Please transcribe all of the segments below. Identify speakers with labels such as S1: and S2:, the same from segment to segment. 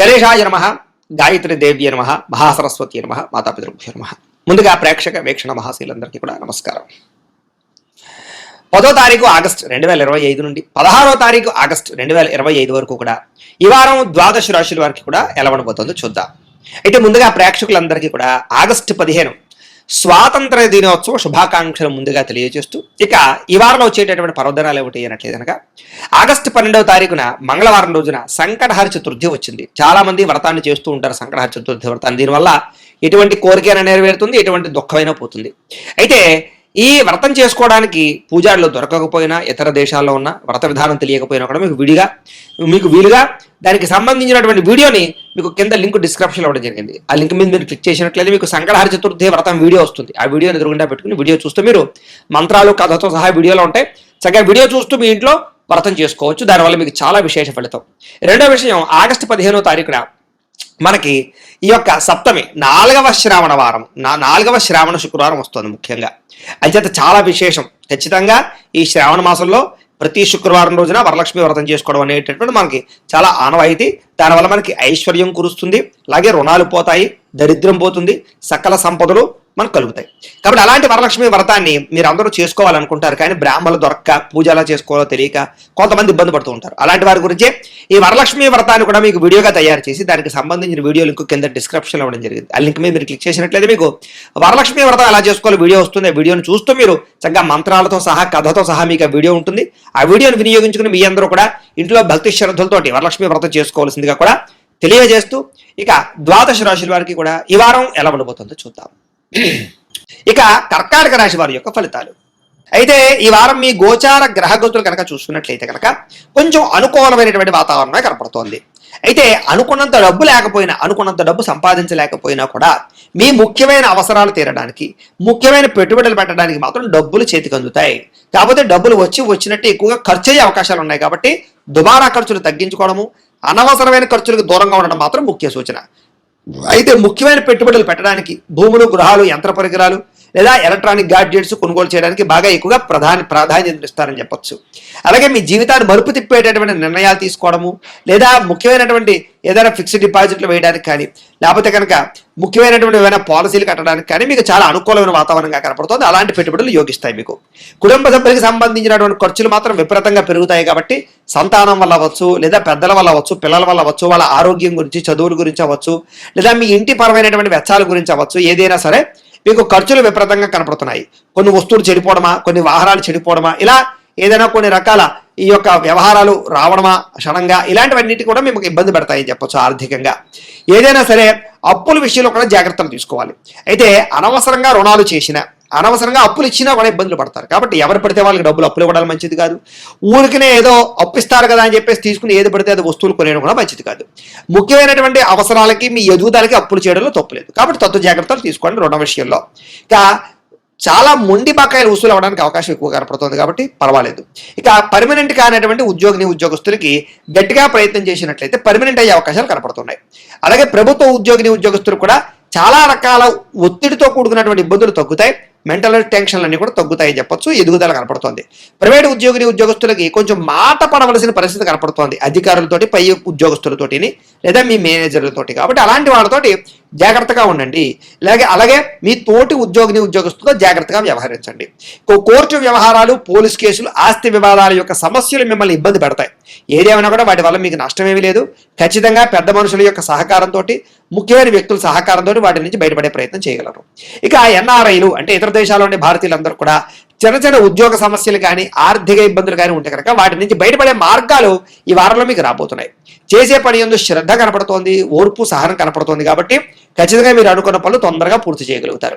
S1: గణేశాయ నమః, గాయత్రి దేవ్య నమః, మహాసరస్వతి నమః, మాతాపితృభ్యో నమః. ముందుగా ప్రేక్షక వీక్షణ మహాశీలందరికీ కూడా నమస్కారం. 10వ తారీఖు ఆగస్టు 2025 నుండి 16వ తారీఖు ఆగస్టు 2025 వరకు కూడా ఈ వారం ద్వాదశ రాశుల వారికి కూడా ఎలా ఉండబోతుందో చూద్దాం. అయితే ముందుగా ప్రేక్షకులందరికీ కూడా ఆగస్టు 15 స్వాతంత్ర దినోత్సవ శుభాకాంక్షలు ముందుగా తెలియజేస్తూ, ఇక ఈ వారంలో వచ్చేటటువంటి పర్వదినాలు ఏమిటి అనట్లేదు కనుక ఆగస్టు 12వ తారీఖున మంగళవారం రోజున సంకటహర చతుర్థి వచ్చింది. చాలా మంది వ్రతాన్ని చేస్తూ ఉంటారు, సంకటహర చతుర్థి వ్రతాన్ని. దీనివల్ల ఎటువంటి కోరికైనా నెరవేరుతుంది, ఎటువంటి దుఃఖమైనా పోతుంది. అయితే ఈ వ్రతం చేసుకోవడానికి పూజారులు దొరకకపోయినా, ఇతర దేశాల్లో ఉన్న వ్రత విధానం తెలియకపోయినా కూడా మీకు వీలుగా దానికి సంబంధించినటువంటి వీడియోని మీకు కింద లింక్ డిస్క్రిప్షన్లో ఇవ్వడం జరిగింది. ఆ లింక్ మీద మీరు క్లిక్ చేసినట్లయితే మీకు సంకటహర చతుర్థి వ్రతం వీడియో వస్తుంది. ఆ వీడియోని ఎదురుగుండా పెట్టుకుని వీడియో చూస్తూ మీరు మంత్రాలు కథతో సహా వీడియోలో ఉంటాయి, చక్కగా వీడియో చూస్తూ మీ ఇంట్లో వ్రతం చేసుకోవచ్చు. దానివల్ల మీకు చాలా విశేష ఫలితం. రెండో విషయం, ఆగస్టు 15వ తారీఖున మనకి ఈ యొక్క సప్తమి 4వ శ్రావణ వారం, 4వ శ్రావణ శుక్రవారం వస్తుంది. ముఖ్యంగా అంచేత చాలా విశేషం. ఖచ్చితంగా ఈ శ్రావణ మాసంలో ప్రతి శుక్రవారం రోజున వరలక్ష్మి వ్రతం చేసుకోవడం అనేటటువంటి మనకి చాలా ఆనవాయితీ. దానివల్ల మనకి ఐశ్వర్యం కురుస్తుంది, అలాగే రుణాలు పోతాయి, దరిద్రం పోతుంది, సకల సంపదలు మనకు కలుగుతాయి. కాబట్టి అలాంటి వరలక్ష్మి వ్రతాన్ని మీరు అందరూ చేసుకోవాలనుకుంటారు, కానీ బ్రాహ్మణులు దొరక్క, పూజ ఎలా చేసుకోవాలో తెలియక కొంతమంది ఇబ్బంది పడుతూ ఉంటారు. అలాంటి వారి గురించి ఈ వరలక్ష్మి వ్రతాన్ని కూడా మీకు వీడియోగా తయారు చేసి దానికి సంబంధించిన వీడియో లింక్ కింద డిస్క్రిప్షన్లో ఇవ్వడం జరిగింది. ఆ లింక్ మీద మీరు క్లిక్ చేసినట్లయితే మీకు వరలక్ష్మి వ్రతం ఎలా చేసుకోవాలో వీడియో వస్తుంది. ఆ వీడియోని చూస్తూ మీరు చక్కగా మంత్రాలతో సహా, కథతో సహా మీకు ఆ వీడియో ఉంటుంది. ఆ వీడియోని వినియోగించుకుని మీ అందరూ కూడా ఇంట్లో భక్తి శ్రద్ధలతోటి వరలక్ష్మి వ్రతం చేసుకోవాల్సిందిగా కూడా తెలియజేస్తూ, ఇక ద్వాదశ రాశుల వారికి కూడా ఈ వారం ఎలా ఉండబోతుందో చూద్దాం. ఇక కర్కాటక రాశి వారి యొక్క ఫలితాలు. అయితే ఈ వారం మీ గోచార గ్రహగతులు కనుక చూసుకున్నట్లయితే కనుక కొంచెం అనుకూలమైనటువంటి వాతావరణమే కనపడుతోంది. అయితే అనుకున్నంత డబ్బు లేకపోయినా, అనుకున్నంత డబ్బు సంపాదించలేకపోయినా కూడా మీ ముఖ్యమైన అవసరాలు తీరడానికి, ముఖ్యమైన పెట్టుబడులు పెట్టడానికి మాత్రం డబ్బులు చేతికి అందుతాయి. కాకపోతే డబ్బులు వచ్చినట్టు ఎక్కువగా ఖర్చు అయ్యే అవకాశాలు ఉన్నాయి. కాబట్టి దుబారా ఖర్చులు తగ్గించుకోవడము, అనవసరమైన ఖర్చులకు దూరంగా ఉండడం మాత్రం ముఖ్య సూచన. అయితే ముఖ్యమైన పెట్టుబడులు పెట్టడానికి భూములు, గృహాలు, యంత్ర పరికరాలు లేదా ఎలక్ట్రానిక్ గాడ్జెట్స్ కొనుగోలు చేయడానికి బాగా ఎక్కువగా ప్రాధాన్యత ఇస్తారని చెప్పొచ్చు. అలాగే మీ జీవితాన్ని మలుపు తిప్పేటటువంటి నిర్ణయాలు తీసుకోవడము, లేదా ముఖ్యమైనటువంటి ఏదైనా ఫిక్స్డ్ డిపాజిట్లు వేయడానికి కానీ, లేకపోతే కనుక ముఖ్యమైనటువంటి ఏమైనా పాలసీలు కట్టడానికి కానీ మీకు చాలా అనుకూలమైన వాతావరణంగా కనపడుతుంది. అలాంటి పెట్టుబడులు యోగిస్తాయి. మీకు కుటుంబ సభ్యులకు సంబంధించినటువంటి ఖర్చులు మాత్రం విపరీతంగా పెరుగుతాయి. కాబట్టి సంతానం వల్ల అవ్వచ్చు, లేదా పెద్దల వల్ల అవ్వచ్చు, పిల్లల వల్ల అవ్వచ్చు, వాళ్ళ ఆరోగ్యం గురించి, చదువుల గురించి అవ్వచ్చు, లేదా మీ ఇంటి పరమైనటువంటి వెచ్చాల గురించి అవ్వచ్చు, ఏదైనా సరే మీకు ఖర్చులు విపరీతంగా కనపడుతున్నాయి. కొన్ని వస్తువులు చెడిపోవడమా, కొన్ని వాహనాలు చెడిపోవడమా, ఇలా ఏదైనా కొన్ని రకాల ఈ యొక్క వ్యవహారాలు రావడమా క్షణంగా, ఇలాంటివన్నిటి కూడా మీకు ఇబ్బంది పెడతాయని చెప్పొచ్చు. ఆర్థికంగా ఏదైనా సరే అప్పుల విషయంలో కూడా జాగ్రత్తలు తీసుకోవాలి. అయితే అనవసరంగా రుణాలు చేసినా, అనవసరంగా అప్పులు ఇచ్చినా కూడా ఇబ్బందులు పడతారు. కాబట్టి ఎవరు పడితే వాళ్ళకి అప్పులు ఇవ్వడం మంచిది కాదు. ఊరికనే ఏదో అప్పిస్తారు కదా అని చెప్పేసి తీసుకుని ఏది పడితే అది వస్తువులు కొనేయడం కూడా మంచిది కాదు. ముఖ్యమైనటువంటి అవసరాలకి, మీ ఎదుగుదలకి అప్పులు చేయడంలో తప్పులేదు. కాబట్టి తత్వ జాగ్రత్తలు తీసుకోండి రుణ విషయంలో. ఇక చాలా మొండి బకాయిలు వసూలు అవ్వడానికి అవకాశం ఎక్కువ కనపడుతుంది, కాబట్టి పర్వాలేదు. ఇక పర్మనెంట్ కానటువంటి ఉద్యోగస్తులకి గట్టిగా ప్రయత్నం చేసినట్లయితే పర్మనెంట్ అయ్యే అవకాశాలు కనపడుతున్నాయి. అలాగే ప్రభుత్వ ఉద్యోగస్తులు కూడా చాలా రకాల ఒత్తిడితో కూడుకున్నటువంటి ఇబ్బందులు తగ్గుతాయి. మెంటల్ టెన్షన్లు అన్నీ కూడా తగ్గుతాయని చెప్పొచ్చు. ఎదుగుదల కనపడుతోంది. ప్రైవేట్ ఉద్యోగస్తులకి కొంచెం మాట పడవలసిన పరిస్థితి కనపడుతోంది, అధికారులతోటి, పై ఉద్యోగస్తులతోటి, లేదా మీ మేనేజర్లతోటి. కాబట్టి అలాంటి వాళ్ళతోటి జాగ్రత్తగా ఉండండి. అలాగే మీ తోటి ఉద్యోగస్తులతో జాగ్రత్తగా వ్యవహరించండి. కోర్టు వ్యవహారాలు, పోలీస్ కేసులు, ఆస్తి వివాదాల యొక్క సమస్యలు మిమ్మల్ని ఇబ్బంది పెడతాయి. ఏదేమైనా కూడా వాటి వల్ల మీకు నష్టమేమీ లేదు. ఖచ్చితంగా పెద్ద మనుషుల యొక్క సహకారంతో, ముఖ్యమైన వ్యక్తుల సహకారంతో వాటి నుంచి బయటపడే ప్రయత్నం చేయగలరు. ఇక ఎన్ఆర్ఐలు అంటే ఇతర దేశాల్లో ఉండే భారతీయులందరూ కూడా చిన్న ఉద్యోగ సమస్యలు కానీ, ఆర్థిక ఇబ్బందులు కానీ ఉంటే కనుక వాటి నుంచి బయటపడే మార్గాలు ఈ వారంలో మీకు రాబోతున్నాయి. చేసే పని యందు శ్రద్ధ కనపడుతోంది, ఓర్పు, సహనం కనపడుతోంది. కాబట్టి ఖచ్చితంగా మీరు అనుకున్న పనులు తొందరగా పూర్తి చేయగలుగుతారు.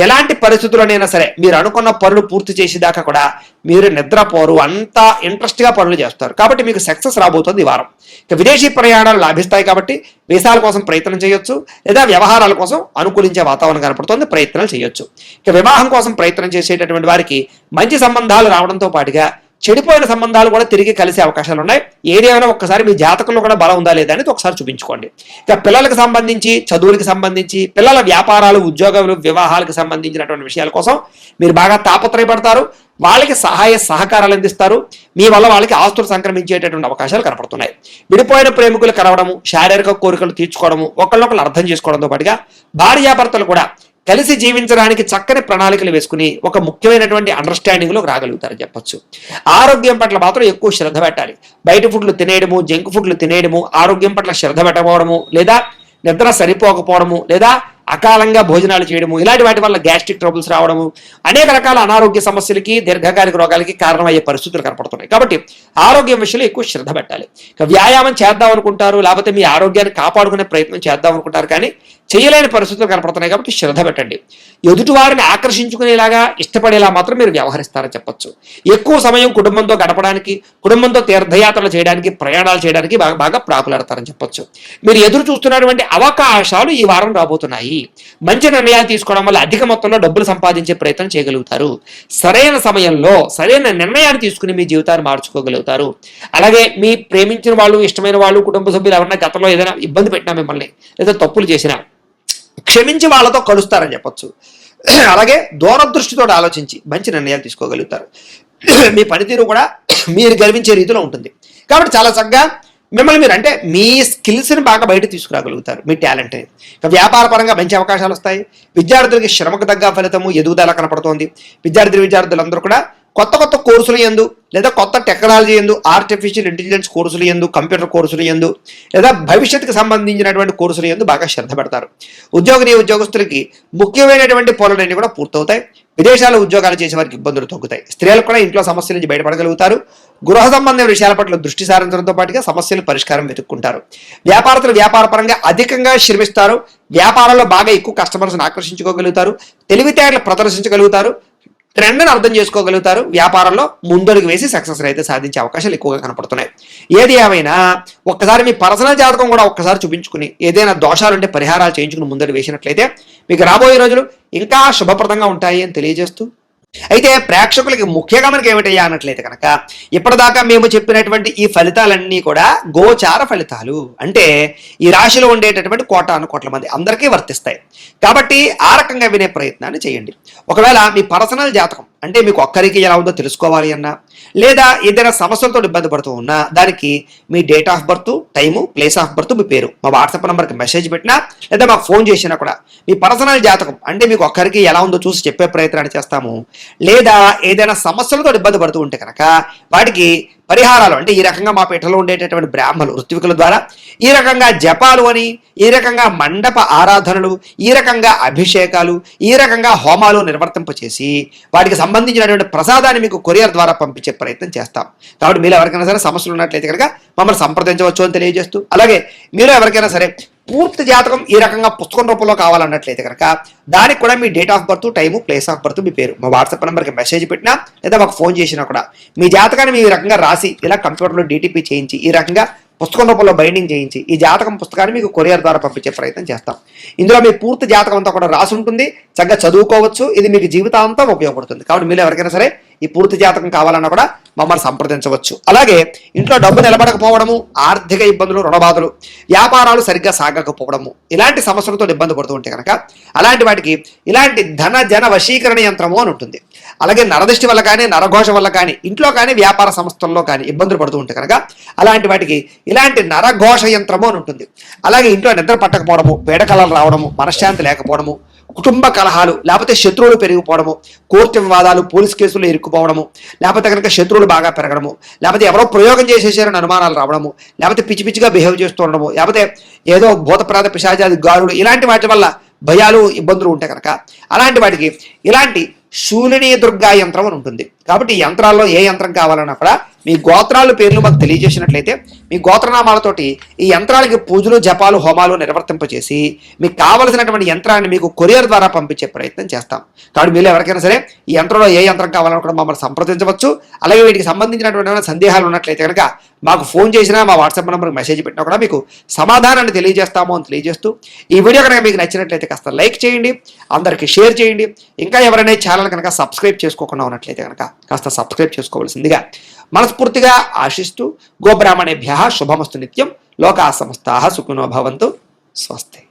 S1: ఎలాంటి పరిస్థితుల్లోనైనా సరే మీరు అనుకున్న పనులు పూర్తి చేసేదాకా కూడా మీరు నిద్రపోరు, అంతా ఇంట్రెస్ట్గా పనులు చేస్తారు. కాబట్టి మీకు సక్సెస్ రాబోతుంది ఈ వారం. ఇక విదేశీ ప్రయాణాలు లాభిస్తాయి. కాబట్టి వీసాల కోసం ప్రయత్నం చేయొచ్చు, లేదా వ్యవహారాల కోసం అనుకూలించే వాతావరణం కనపడుతుంది, ప్రయత్నాలు చేయొచ్చు. ఇక వివాహం కోసం ప్రయత్నం చేసేటటువంటి వారికి మంచి సంబంధాలు రావడంతో పాటుగా చెడిపోయిన సంబంధాలు కూడా తిరిగి కలిసే అవకాశాలు ఉన్నాయి. ఏదేమైనా ఒక్కసారి మీ జాతకంలో కూడా బలం ఉందా లేదా అనేది ఒకసారి చూపించుకోండి. ఇక పిల్లలకు సంబంధించి, చదువులకు సంబంధించి, పిల్లల వ్యాపారాలు, ఉద్యోగాలు, వివాహాలకు సంబంధించినటువంటి విషయాల కోసం మీరు బాగా తాపత్రయపడతారు. వాళ్ళకి సహాయ సహకారాలు అందిస్తారు. మీ వల్ల వాళ్ళకి ఆస్తులు సంక్రమించేటటువంటి అవకాశాలు కనపడుతున్నాయి. విడిపోయిన ప్రేమికులు కలవడము, శారీరక కోరికలు తీర్చుకోవడము, ఒకళ్ళొకళ్ళు అర్థం చేసుకోవడంతో పాటుగా భార్యాభర్తలు కూడా కలిసి జీవించడానికి చక్కని ప్రణాళికలు వేసుకుని ఒక ముఖ్యమైనటువంటి అండర్స్టాండింగ్లోకి రాగలుగుతారని చెప్పొచ్చు. ఆరోగ్యం పట్ల మాత్రం ఎక్కువ శ్రద్ధ పెట్టాలి. బయట ఫుడ్లు తినేయడము, జంక్ ఫుడ్లు తినేయడము, ఆరోగ్యం పట్ల శ్రద్ధ పెట్టకపోవడము, లేదా నిద్ర సరిపోకపోవడము, లేదా అకాలంగా భోజనాలు చేయడము, ఇలాంటి వాటి వల్ల గ్యాస్ట్రిక్ ట్రబుల్స్ రావడము, అనేక రకాల అనారోగ్య సమస్యలకి, దీర్ఘకాలిక రోగాలకి కారణమయ్యే పరిస్థితులు కనపడుతున్నాయి. కాబట్టి ఆరోగ్యం విషయంలో ఎక్కువ శ్రద్ధ పెట్టాలి. వ్యాయామం చేద్దాం అనుకుంటారు, లేకపోతే మీ ఆరోగ్యాన్ని కాపాడుకునే ప్రయత్నం చేద్దాం అనుకుంటారు, కానీ చేయలేని పరిస్థితులు కనపడుతున్నాయి. కాబట్టి శ్రద్ధ పెట్టండి. ఎదుటి వారిని ఆకర్షించుకునేలాగా, ఇష్టపడేలా మాత్రం మీరు వ్యవహరిస్తారని చెప్పొచ్చు. ఎక్కువ సమయం కుటుంబంతో గడపడానికి, కుటుంబంతో తీర్థయాత్రలు చేయడానికి, ప్రయాణాలు చేయడానికి బాగా ప్రాకులాడతారని చెప్పొచ్చు. మీరు ఎదురు చూస్తున్నటువంటి అవకాశాలు ఈ వారం రాబోతున్నాయి. మంచి నిర్ణయాలు తీసుకోవడం వల్ల అధిక మొత్తంలో డబ్బులు సంపాదించే ప్రయత్నం చేయగలుగుతారు. సరైన సమయంలో సరైన నిర్ణయాన్ని తీసుకుని మీ జీవితాన్ని మార్చుకోగలుగుతారు. అలాగే మీ ప్రేమించిన వాళ్ళు, ఇష్టమైన వాళ్ళు, కుటుంబ సభ్యులు ఎవరైనా గతంలో ఏదైనా ఇబ్బంది పెట్టినా మిమ్మల్ని, లేదా తప్పులు చేసినా క్షమించి వాళ్ళతో కలుస్తారని చెప్పొచ్చు. అలాగే దూరదృష్టితో ఆలోచించి మంచి నిర్ణయాలు తీసుకోగలుగుతారు. మీ పనితీరు కూడా మీరు గర్వించే రీతిలో ఉంటుంది. కాబట్టి చాలా చక్కగా మిమ్మల్ని మీరు, అంటే మీ స్కిల్స్ని బాగా బయట తీసుకురాగలుగుతారు, మీ టాలెంట్. ఇక వ్యాపార పరంగా మంచి అవకాశాలు వస్తాయి. విద్యార్థులకి శ్రమకు తగ్గ ఫలితము, ఎదుగుదల కనపడుతోంది. విద్యార్థులందరూ కూడా కొత్త కొత్త కోర్సులు యందు, లేదా కొత్త టెక్నాలజీ యందు, ఆర్టిఫిషియల్ ఇంటెలిజెన్స్ కోర్సులు యందు, కంప్యూటర్ కోర్సులు యందు, లేదా భవిష్యత్తుకు సంబంధించినటువంటి కోర్సులు యందు బాగా శ్రద్ధ పెడతారు. ఉద్యోగస్తులకి ముఖ్యమైనటువంటి పనులన్నీ కూడా పూర్తవుతాయి. విదేశాల్లో ఉద్యోగాలు చేసే వారికి ఇబ్బందులు తగ్గుతాయి. స్త్రీలకు కూడా ఇంట్లో సమస్యల నుంచి బయటపడగలుగుతారు. గృహ సంబంధ విషయాల పట్ల దృష్టి సారించడంతో పాటుగా సమస్యలు పరిష్కారం వెతుక్కుంటారు. వ్యాపారస్తులు వ్యాపార పరంగా అధికంగా శ్రమిస్తారు. వ్యాపారంలో బాగా ఎక్కువ కస్టమర్స్ని ఆకర్షించుకోగలుగుతారు. తెలివితేటలు ప్రదర్శించగలుగుతారు. ట్రెండ్ని అర్థం చేసుకోగలుగుతారు. వ్యాపారంలో ముందడుగు వేసి సక్సెస్ అయితే సాధించే అవకాశాలు ఎక్కువగా కనపడుతున్నాయి. ఏది ఏమైనా ఒక్కసారి మీ పర్సనల్ జాతకం కూడా ఒక్కసారి చూపించుకుని, ఏదైనా దోషాలుంటే పరిహారాలు చేయించుకుని ముందడుగు వేసినట్లయితే మీకు రాబోయే రోజులు ఇంకా శుభప్రదంగా ఉంటాయి అని తెలియజేస్తూ, అయితే ప్రేక్షకులకి ముఖ్యంగా మనకి ఏమిటయ్యా అన్నట్లయితే కనుక, ఇప్పటిదాకా మేము చెప్పినటువంటి ఈ ఫలితాలన్నీ కూడా గోచార ఫలితాలు, అంటే ఈ రాశిలో ఉండేటటువంటి కోట్ల మంది అందరికీ వర్తిస్తాయి. కాబట్టి ఆ రకంగా వినే ప్రయత్నాన్ని చేయండి. ఒకవేళ మీ పర్సనల్ జాతకం, అంటే మీకు ఒక్కరికి ఎలా ఉందో తెలుసుకోవాలి అన్నా, లేదా ఏదైనా సమస్యలతో ఇబ్బంది పడుతూ ఉన్నా, దానికి మీ date of birth, time, place of birth, మీ పేరు మా వాట్సాప్ నెంబర్కి మెసేజ్ పెట్టినా, లేదా మాకు ఫోన్ చేసినా కూడా మీ పర్సనల్ జాతకం, అంటే మీకు ఒక్కరికి ఎలా ఉందో చూసి చెప్పే ప్రయత్నాన్ని చేస్తాము. లేదా ఏదైనా సమస్యలతో ఇబ్బంది పడుతూ ఉంటే కనుక వాటికి పరిహారాలు, అంటే ఈ రకంగా మా పీఠలో ఉండేటటువంటి బ్రాహ్మణులు, ఋత్వికుల ద్వారా ఈ రకంగా జపాలు అని, ఈ రకంగా మండప ఆరాధనలు, ఈ రకంగా అభిషేకాలు, ఈ రకంగా హోమాలు నిర్వర్తింపచేసి వాటికి సంబంధించినటువంటి ప్రసాదాన్ని మీకు కొరియర్ ద్వారా పంపించే ప్రయత్నం చేస్తాం. కాబట్టి మీరు ఎవరికైనా సరే సమస్యలు ఉన్నట్లయితే కనుక మమ్మల్ని సంప్రదించవచ్చు అని తెలియజేస్తూ, అలాగే మీరు ఎవరికైనా సరే పూర్తి జాతకం ఈ రకంగా పుస్తకం రూపంలో కావాలన్నట్లయితే కనుక దానికి కూడా మీ date of birth, time, place of birth, మీ పేరు మా వాట్సాప్ నెంబర్కి మెసేజ్ పెట్టినా, లేదా మాకు ఫోన్ చేసినా కూడా మీ జాతకాన్ని మీ రకంగా రాసి ఇలా కంప్యూటర్లో DTP చేయించి, ఈ రకంగా పుస్తకం రూపంలో బైండింగ్ చేయించి ఈ జాతకం పుస్తకాన్ని మీకు కొరియర్ ద్వారా పంపించే ప్రయత్నం చేస్తాం. ఇందులో మీ పూర్తి జాతకం అంతా కూడా రాసి ఉంటుంది. చక్కగా చదువుకోవచ్చు. ఇది మీకు జీవితాంతం ఉపయోగపడుతుంది. కాబట్టి మీరు ఎవరికైనా సరే ఈ పూర్తి జాతకం కావాలన్నా కూడా మమ్మల్ని సంప్రదించవచ్చు. అలాగే ఇంట్లో డబ్బు నిలబడకపోవడము, ఆర్థిక ఇబ్బందులు, రుణబాధలు, వ్యాపారాలు సరిగ్గా సాగకపోవడము, ఇలాంటి సమస్యలతో ఇబ్బంది పడుతూ ఉంటే కనుక అలాంటి వాటికి ఇలాంటి ధన జన వశీకరణ యంత్రము అని ఉంటుంది. అలాగే నరదృష్టి వల్ల కానీ, నరఘోష వల్ల కానీ, ఇంట్లో కానీ, వ్యాపార సంస్థల్లో కానీ ఇబ్బందులు పడుతూ ఉంటే కనుక అలాంటి వాటికి ఇలాంటి నరఘోష యంత్రము అని ఉంటుంది. అలాగే ఇంట్లో నిద్ర పట్టకపోవడము, పీడకలలు రావడము, మనశ్శాంతి లేకపోవడము, కుటుంబ కలహాలు, లేకపోతే శత్రువులు పెరిగిపోవడము, కోర్టు వివాదాలు, పోలీస్ కేసులు ఇరుక్కుపోవడము, లేకపోతే కనుక శత్రువులు బాగా పెరగడము, లేకపోతే ఎవరో ప్రయోగం చేసేసారని అనుమానాలు రావడము, లేకపోతే పిచ్చి పిచ్చిగా బిహేవ్ చేస్తూ ఉండడము, లేకపోతే ఏదో భూతప్రాత పిశాచాది గారుడు, ఇలాంటి వాటి వల్ల భయాలు, ఇబ్బందులు ఉంటాయి కనుక అలాంటి వాటికి ఇలాంటి శూలిని దుర్గా యంత్రం అని ఉంటుంది. కాబట్టి ఈ యంత్రాల్లో ఏ యంత్రం కావాలన్నా కూడా మీ గోత్రాలు పేర్లు మాకు తెలియజేసినట్లయితే మీ గోత్రనామాలతోటి ఈ యంత్రాలకి పూజలు జపాలు హోమాలు నిర్వర్తింపచేసి మీకు కావలసినటువంటి యంత్రాన్ని మీకు కొరియర్ ద్వారా పంపించే ప్రయత్నం చేస్తాం. కాబట్టి మీరు ఎవరికైనా సరే ఈ యంత్రంలో ఏ యంత్రం కావాలని కూడా మమ్మల్ని సంప్రదించవచ్చు. అలాగే వీటికి సంబంధించినటువంటి సందేహాలు ఉన్నట్లయితే కనుక మాకు ఫోన్ చేసినా మా వాట్సాప్ నెంబర్కి మెసేజ్ పెట్టినా కూడా మీకు సమాధానాన్ని తెలియజేస్తాము అని తెలియజేస్తూ ఈ వీడియో కనుక మీకు నచ్చినట్లయితే కాస్త లైక్ చేయండి, అందరికీ షేర్ చేయండి. ఇంకా ఎవరైనా ఛానల్ కనుక సబ్స్క్రైబ్ చేసుకోకుండా ఉన్నట్లయితే కనుక కాస్త సబ్స్క్రైబ్ చేసుకోవాల్సిందిగా మనస్ఫూర్తిగా ఆశిస్తూ గోబ్రాహ్మణేభ్యః శుభమస్తు నిత్యం. లోకా సమస్తాః సుఖినో భవంతు. స్వస్తి.